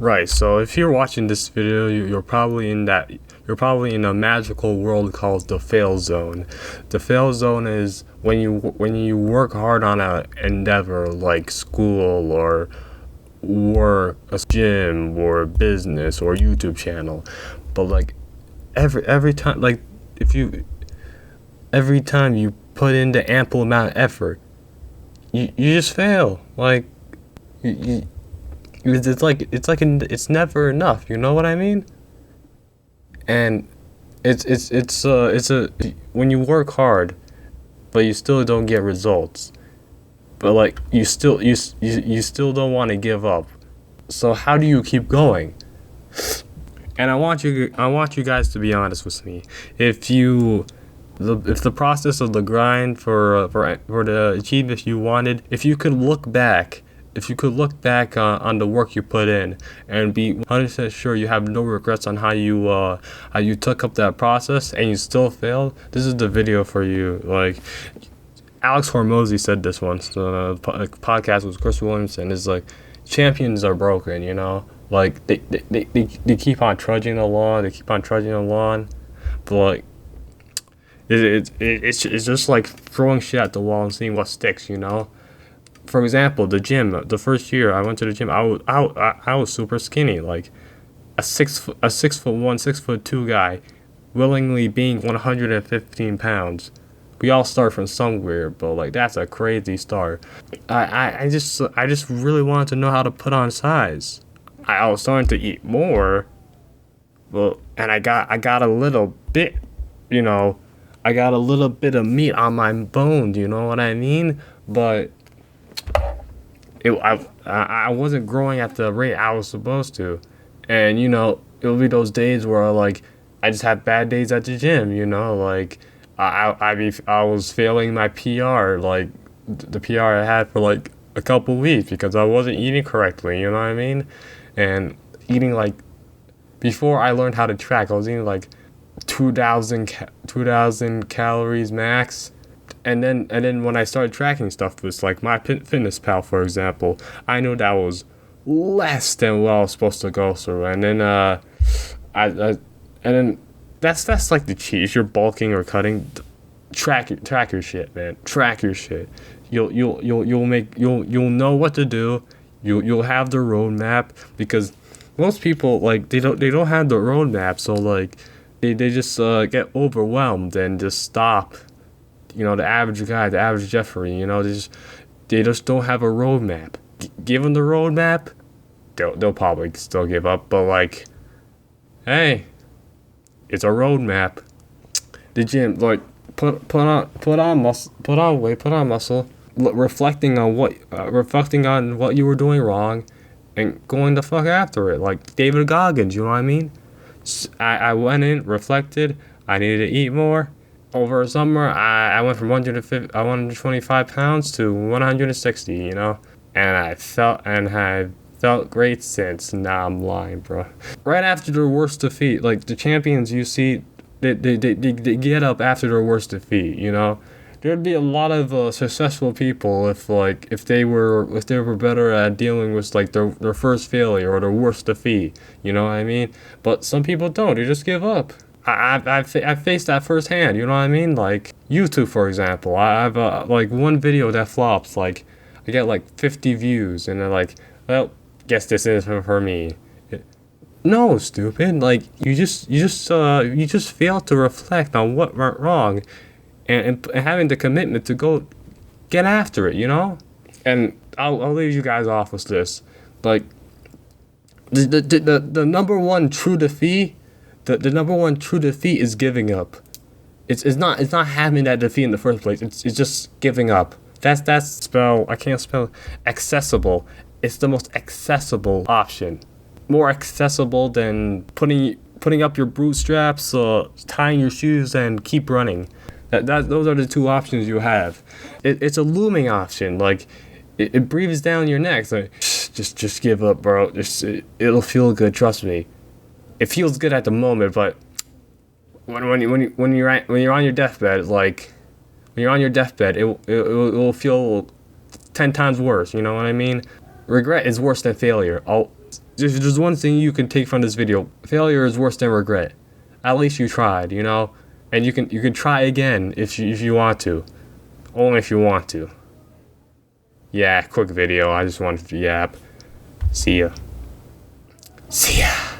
Right. So if you're watching this video, you're probably in that. You're probably in a magical world called the fail zone. The fail zone is when you work hard on a endeavor like school or work, a gym or business or YouTube channel, but like every time, like if you every time you put in the ample amount of effort, you just fail. Like you it's never enough. You know what I mean? And it's a when you work hard, but you still don't get results. But like you still don't want to give up. So how do you keep going? And I want you guys to be honest with me. If the process of the grind for the achievement you wanted, if you could look back, on the work you put in and be 100% sure you have no regrets on how you took up that process and you still failed, this is the video for you. Like Alex Hormozy said this once on a podcast with Chris Williamson. Is like champions are broken, you know. Like they keep on trudging along, but like it's just like throwing shit at the wall and seeing what sticks, you know. For example, the gym. The first year I went to the gym, I was super skinny, like a 6'1", 6'2" guy, willingly being 115 pounds. We all start from somewhere, but like that's a crazy start. I just really wanted to know how to put on size. I was starting to eat more, and I got a little bit, you know, I got a little bit of meat on my bones. You know what I mean? But I wasn't growing at the rate I was supposed to, and you know it'll be those days where like I just have bad days at the gym. You know, like I was failing my PR, like the PR I had for like a couple weeks because I wasn't eating correctly. You know what I mean? And eating like before I learned how to track, I was eating like 2,000 calories max. And then when I started tracking stuff, it's like my MyFitnessPal, for example, I knew that was less than what I was supposed to go through. And then that's like the cheat. If you're bulking or cutting, track your shit, man. Track your shit. You'll know what to do. You'll have the roadmap, because most people like they don't have the roadmap, so like they just get overwhelmed and just stop. You know, the average guy, the average Jeffrey, you know, they just don't have a roadmap. Given the roadmap, they'll probably still give up. But like, hey, it's a roadmap. The gym, like, put on weight, put on muscle. Reflecting on what you were doing wrong, and going the fuck after it. Like David Goggins, you know what I mean? I went in, reflected. I needed to eat more. Over summer, I went from 125 pounds to 160, you know? And I felt great since. Nah, I'm lying, bro. Right after their worst defeat, like the champions you see, they get up after their worst defeat, you know? There'd be a lot of successful people if they were better at dealing with like their first failure or their worst defeat, you know what I mean? But some people don't. They just give up. I faced that firsthand, you know what I mean? Like YouTube, for example, I have like one video that flops, like I get like 50 views, and they're like, well, guess this is for me. No, stupid. Like you just failed to reflect on what went wrong, and having the commitment to go get after it, you know. And I'll leave you guys off with this, like the number one true defeat. The number one true defeat is giving up. It's not having that defeat in the first place. It's just giving up. I can't spell accessible. It's the most accessible option. More accessible than putting up your bootstraps, tying your shoes, and keep running. Those are the two options you have. It's a looming option. Like it breathes down your neck. It's like just give up, bro. It'll feel good. Trust me. It feels good at the moment, but when you're on your deathbed, it will feel 10 times worse. You know what I mean? Regret is worse than failure. If there's one thing you can take from this video, failure is worse than regret. At least you tried, you know? And you can try again if you want to. Only if you want to. Yeah, quick video. I just wanted to yap. See ya. See ya.